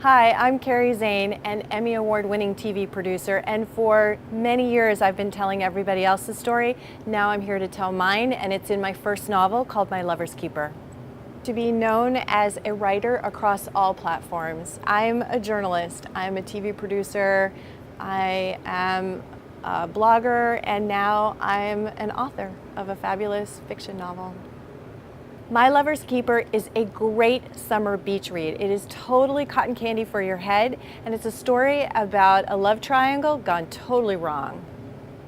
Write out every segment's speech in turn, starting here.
Hi, I'm Carrie Zane, an Emmy Award-winning TV producer, and for many years I've been telling everybody else's story. Now I'm here to tell mine, and it's in my first novel called My Lover's Keeper. To be known as a writer across all platforms. I'm a journalist, I'm a TV producer, I am a blogger, and now I'm an author of a fabulous fiction novel. My Lover's Keeper is a great summer beach read. It is totally cotton candy for your head, and it's a story about a love triangle gone totally wrong.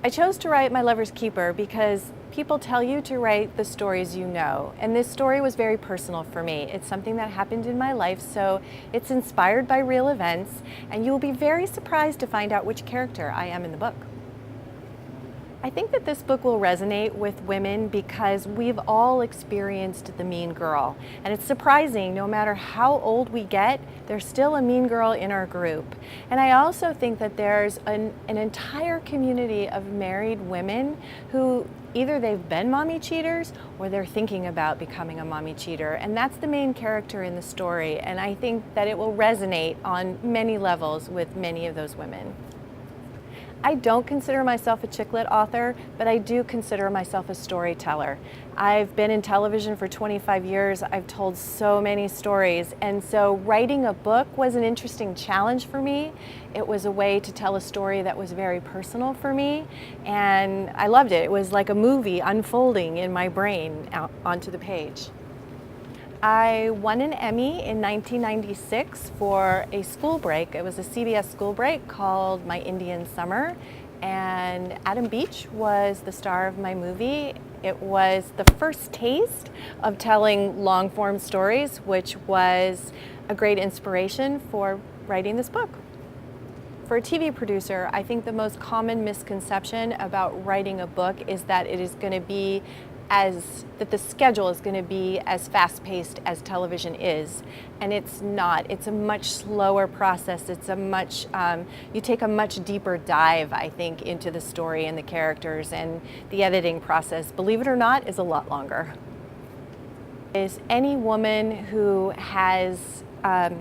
I chose to write My Lover's Keeper because people tell you to write the stories you know, and this story was very personal for me. It's something that happened in my life, so it's inspired by real events, and you'll be very surprised to find out which character I am in the book. I think that this book will resonate with women because we've all experienced the mean girl. And it's surprising, no matter how old we get, there's still a mean girl in our group. And I also think that there's an entire community of married women who either they've been mommy cheaters or they're thinking about becoming a mommy cheater. And that's the main character in the story. And I think that it will resonate on many levels with many of those women. I don't consider myself a chick lit author, but I do consider myself a storyteller. I've been in television for 25 years. I've told so many stories, and so writing a book was an interesting challenge for me. It was a way to tell a story that was very personal for me, and I loved it. It was like a movie unfolding in my brain out onto the page. I won an Emmy in 1996 for a school break. It was a CBS school break called My Indian Summer, and Adam Beach was the star of my movie. It was the first taste of telling long-form stories, which was a great inspiration for writing this book. For a TV producer, I think the most common misconception about writing a book is that it is going to be that the schedule is going to be as fast-paced as television is, and it's not. It's a much slower process. It's a much, you take a much deeper dive, I think, into the story and the characters, and the editing process, believe it or not, is a lot longer. Is any woman who has had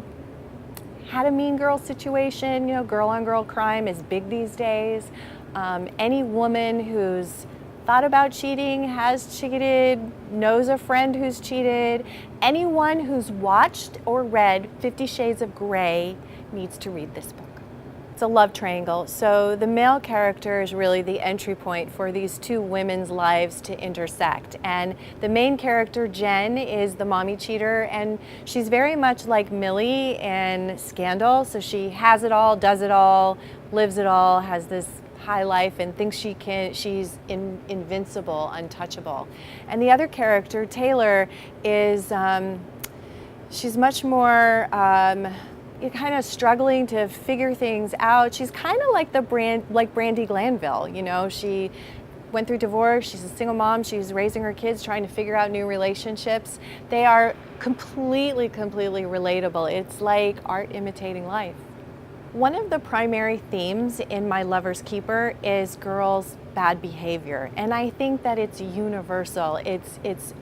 a mean girl situation, you know, girl-on-girl crime is big these days. Any woman who's thought about cheating, has cheated, knows a friend who's cheated, anyone who's watched or read 50 Shades of Grey needs to read this book. It's a love triangle, so the male character is really the entry point for these two women's lives to intersect. And the main character, Jen, is the mommy cheater, and she's very much like Millie in Scandal, so she has it all, does it all, lives it all, has this high life and thinks she's invincible, untouchable. And the other character, Taylor, is she's much more kind of struggling to figure things out. She's kind of like Brandi Glanville, you know. She went through divorce, she's a single mom, she's raising her kids, trying to figure out new relationships. They are completely relatable. It's like art imitating life. One of the primary themes in My Lover's Keeper is girls' bad behavior, and I think that it's universal. It's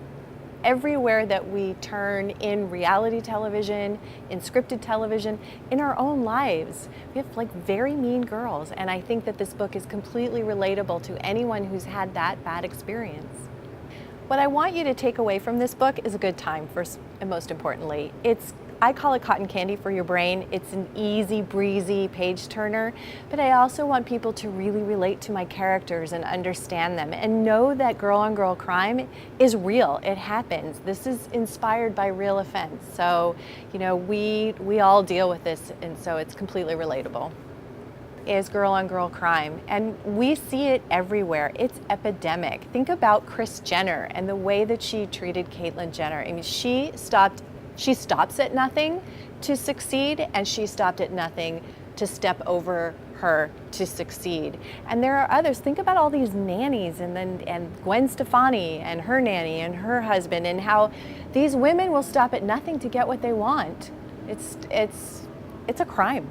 everywhere that we turn in reality television, in scripted television, in our own lives. We have like very mean girls, and I think that this book is completely relatable to anyone who's had that bad experience. What I want you to take away from this book is a good time, first and most importantly. I call it cotton candy for your brain. It's an easy breezy page turner, but I also want people to really relate to my characters and understand them and know that girl-on-girl crime is real. It happens. This is inspired by real events. So, you know, we all deal with this, and so it's completely relatable. Is girl-on-girl crime, and we see it everywhere. It's epidemic. Think about Kris Jenner and the way that she treated Caitlyn Jenner. I mean, she stops at nothing to succeed, and she stopped at nothing to step over her to succeed. And there are others. Think about all these nannies, and Gwen Stefani and her nanny and her husband, and how these women will stop at nothing to get what they want. It's a crime.